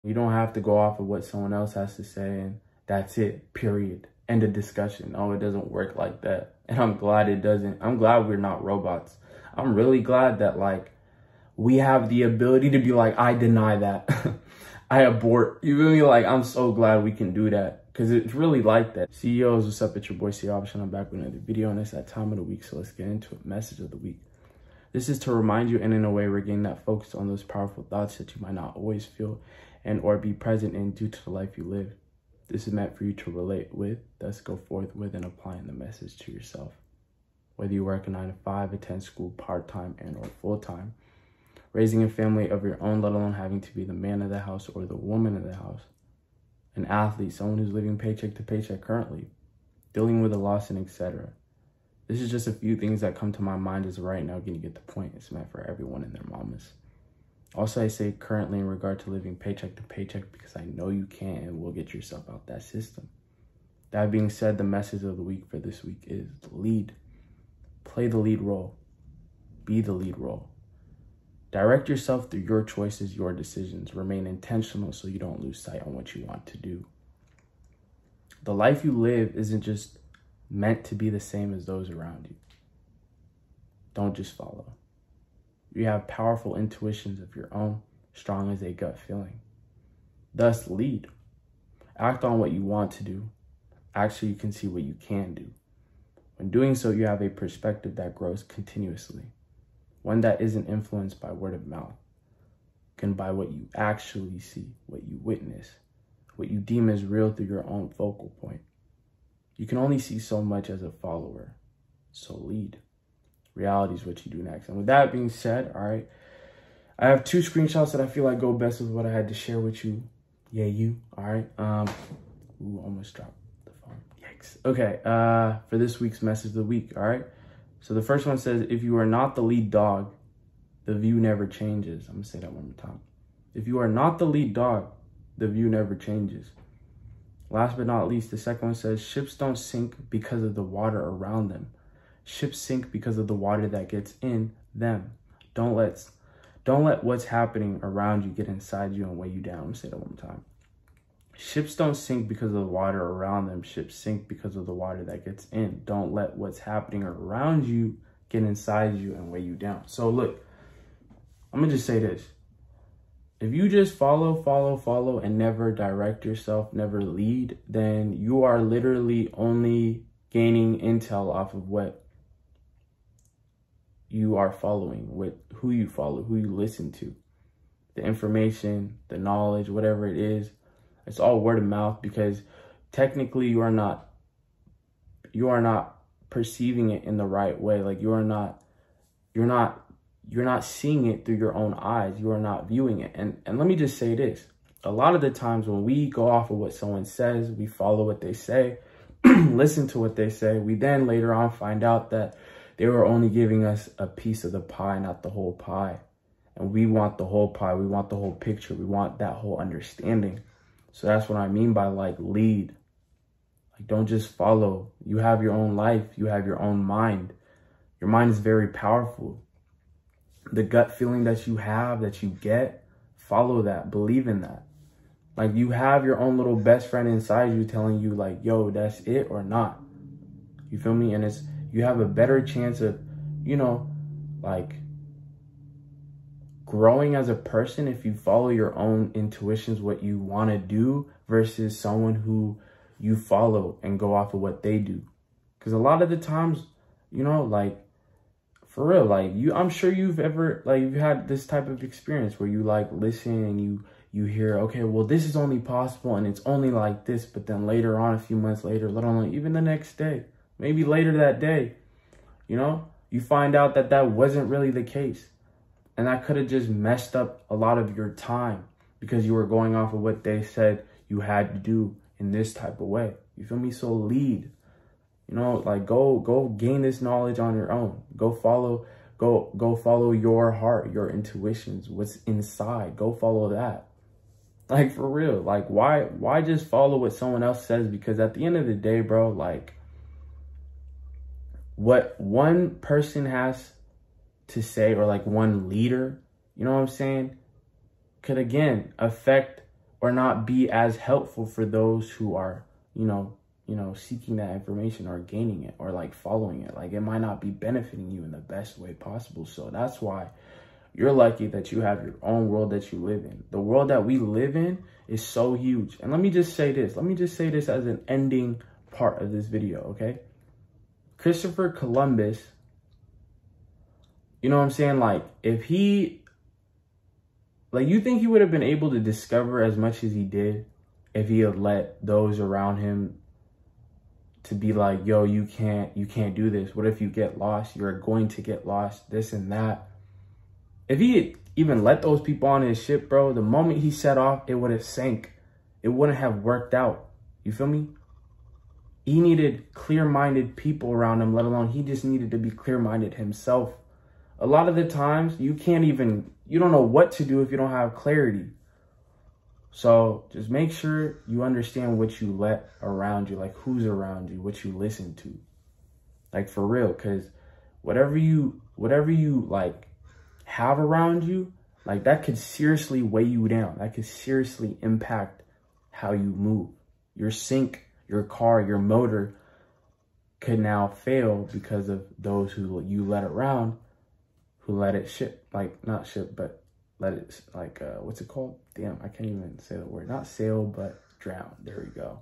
You don't have to go off of what someone else has to say and that's it, period. End of discussion. No, it doesn't work like that. And I'm glad it doesn't. I'm glad we're not robots. I'm really glad that like we have the ability to be like, I deny that. I abort. You feel me? Like, I'm so glad we can do that because it's really like that. CEOs, what's up? It's your boy, C. Option. I'm back with another video and it's that time of the week. So let's get into it. Message of the week. This is to remind you and in a way regain that focus on those powerful thoughts that you might not always feel and or be present in due to the life you live. This is meant for you to relate with, thus go forth with and applying the message to yourself. Whether you work a 9 to 5, attend school part-time and or full-time, raising a family of your own, let alone having to be the man of the house or the woman of the house, an athlete, someone who's living paycheck to paycheck currently, dealing with a loss and etc. This is just a few things that come to my mind as right now. Can you get the point? It's meant for everyone and their mamas. Also, I say currently in regard to living paycheck to paycheck because I know you can and will get yourself out that system. That being said, the message of the week for this week is lead. Play the lead role. Be the lead role. Direct yourself through your choices, your decisions. Remain intentional so you don't lose sight on what you want to do. The life you live isn't just meant to be the same as those around you. Don't just follow. You have powerful intuitions of your own, strong as a gut feeling. Thus, lead. Act on what you want to do. Actually, you can see what you can do. When doing so, you have a perspective that grows continuously. One that isn't influenced by word of mouth, can by what you actually see, what you witness, what you deem as real through your own focal point. You can only see so much as a follower, so lead. Reality is what you do next. And with that being said, all right, I have 2 screenshots that I feel like go best with what I had to share with you. Yeah, you, all right. Ooh, almost dropped the phone. Yikes. Okay, for this week's message of the week, all right. So the first one says, if you are not the lead dog, the view never changes. I'm gonna say that one more time. If you are not the lead dog, the view never changes. Last but not least, the second one says, ships don't sink because of the water around them. Ships sink because of the water that gets in them. Don't let what's happening around you get inside you and weigh you down. I'm gonna say that one more time. Ships don't sink because of the water around them. Ships sink because of the water that gets in. Don't let what's happening around you get inside you and weigh you down. So look, I'm gonna just say this. If you just follow, and never direct yourself, never lead, then you are literally only gaining intel off of what you are following, with who you follow, who you listen to. The information, the knowledge, whatever it is, it's all word of mouth because technically you are not perceiving it in the right way. Like you're not seeing it through your own eyes. You are not viewing it. And let me just say this. A lot of the times when we go off of what someone says, we follow what they say, listen to what they say, we then later on find out that they were only giving us a piece of the pie, not the whole pie. And we want the whole pie. We want the whole picture. We want that whole understanding. So that's what I mean by like lead. Like don't just follow. You have your own life. You have your own mind. Your mind is very powerful. The gut feeling that you have, that you get, follow that. Believe in that. Like you have your own little best friend inside you telling you like, yo, that's it or not. You feel me? And you have a better chance of, you know, like growing as a person if you follow your own intuitions, what you want to do versus someone who you follow and go off of what they do. Because a lot of the times, you know, like for real, like I'm sure you've had this type of experience where you like listen and you hear, okay, well, this is only possible and it's only like this. But then later on, a few months later, let alone even the next day, maybe later that day, you know, you find out that that wasn't really the case. And that could have just messed up a lot of your time because you were going off of what they said you had to do in this type of way. You feel me? So lead, you know, like go gain this knowledge on your own. Go follow your heart, your intuitions, what's inside. Go follow that. Like for real, like why just follow what someone else says? Because at the end of the day, bro, like what one person has to say, or like one leader, you know what I'm saying, could again affect or not be as helpful for those who are, seeking that information or gaining it or like following it. Like it might not be benefiting you in the best way possible. So that's why you're lucky that you have your own world that you live in. The world that we live in is so huge. And let me just say this. Let me just say this as an ending part of this video, okay? Christopher Columbus, you know what I'm saying? Like, if he, like, you think he would have been able to discover as much as he did if he had let those around him to be like, yo, you can't do this. What if you get lost? You're going to get lost, this and that. If he had even let those people on his ship, bro, the moment he set off, it would have sank. It wouldn't have worked out. You feel me? He needed clear-minded people around him, let alone he just needed to be clear-minded himself. A lot of the times, you don't know what to do if you don't have clarity. So just make sure you understand what you let around you, like who's around you, what you listen to. Like for real, because whatever you like have around you, like that could seriously weigh you down. That could seriously impact how you move. Your sync, your car, your motor could now fail because of those who you let around, who let it not ship, but let it, what's it called? Damn, I can't even say the word. Not sail, but drown. There we go.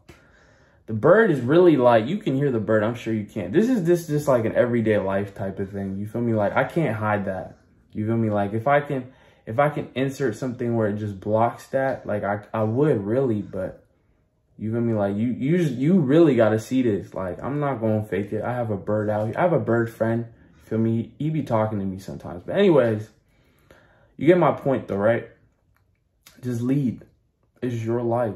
The bird is really like, you can hear the bird. I'm sure you can. This is just like an everyday life type of thing. You feel me? Like, I can't hide that. You feel me? Like, if I can insert something where it just blocks that, like, I would really, but you feel me? Like, you really got to see this. Like, I'm not going to fake it. I have a bird out here. I have a bird friend. You feel me? He be talking to me sometimes. But anyways, you get my point though, right? Just lead. It's your life.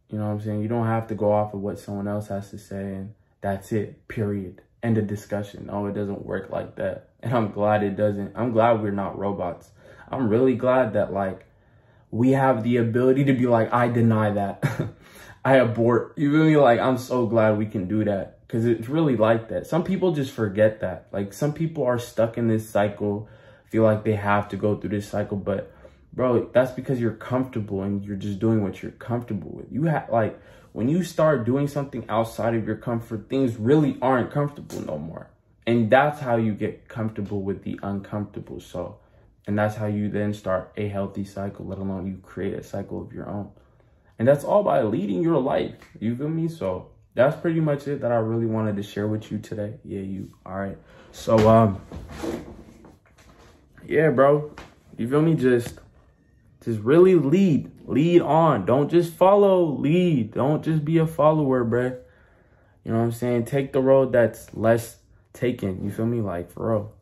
You know what I'm saying? You don't have to go off of what someone else has to say and that's it, period. End of discussion. No, it doesn't work like that. And I'm glad it doesn't. I'm glad we're not robots. I'm really glad that like we have the ability to be like, I deny that. I abort. You feel me? Like, I'm so glad we can do that because it's really like that. Some people just forget that. Like, some people are stuck in this cycle, feel like they have to go through this cycle, but bro, that's because you're comfortable and you're just doing what you're comfortable with. You have, like, when you start doing something outside of your comfort, things really aren't comfortable no more. And that's how you get comfortable with the uncomfortable. So, and that's how you then start a healthy cycle, let alone you create a cycle of your own. And that's all by leading your life. You feel me? So that's pretty much it that I really wanted to share with you today. Yeah, you. All right. So, yeah, bro, you feel me? Just really lead on. Don't just follow, lead. Don't just be a follower, bruh. You know what I'm saying? Take the road that's less taken. You feel me? Like, for real,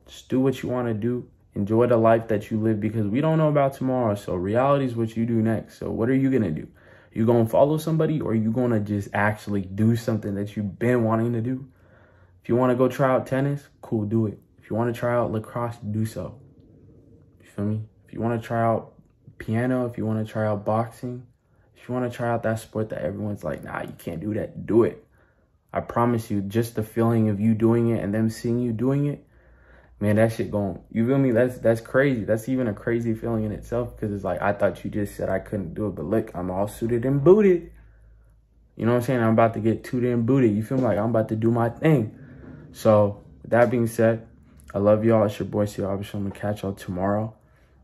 just do what you want to do. Enjoy the life that you live because we don't know about tomorrow. So reality is what you do next. So what are you going to do? You going to follow somebody or are you going to just actually do something that you've been wanting to do? If you want to go try out tennis, cool, do it. If you want to try out lacrosse, do so. You feel me? If you want to try out piano, if you want to try out boxing, if you want to try out that sport that everyone's like, nah, you can't do that, do it. I promise you, just the feeling of you doing it and them seeing you doing it, man, that shit going, you feel me? That's crazy. That's even a crazy feeling in itself because it's like, I thought you just said I couldn't do it, but look, I'm all suited and booted. You know what I'm saying? I'm about to get tooted and booted. You feel me? Like I'm about to do my thing. So with that being said, I love y'all. It's your boy, C. Obviously, I'm going to catch y'all tomorrow.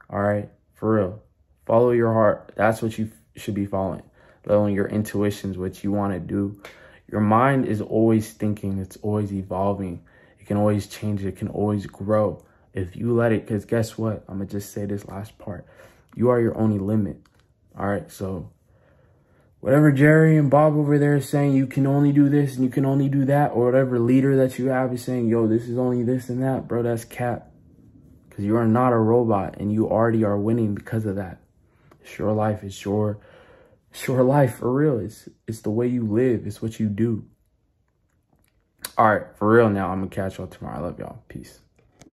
All right? For real. Follow your heart. That's what you should be following. Following your intuitions, what you want to do. Your mind is always thinking. It's always evolving. It can always change. It can always grow. If you let it, because guess what? I'm going to just say this last part. You are your only limit. All right? So whatever Jerry and Bob over there is saying, you can only do this and you can only do that, or whatever leader that you have is saying, yo, this is only this and that, bro, that's cap. Because you are not a robot and you already are winning because of that. It's your life. It's your life for real. It's the way you live. It's what you do. All right, for real now. I'm going to catch y'all tomorrow. I love y'all. Peace.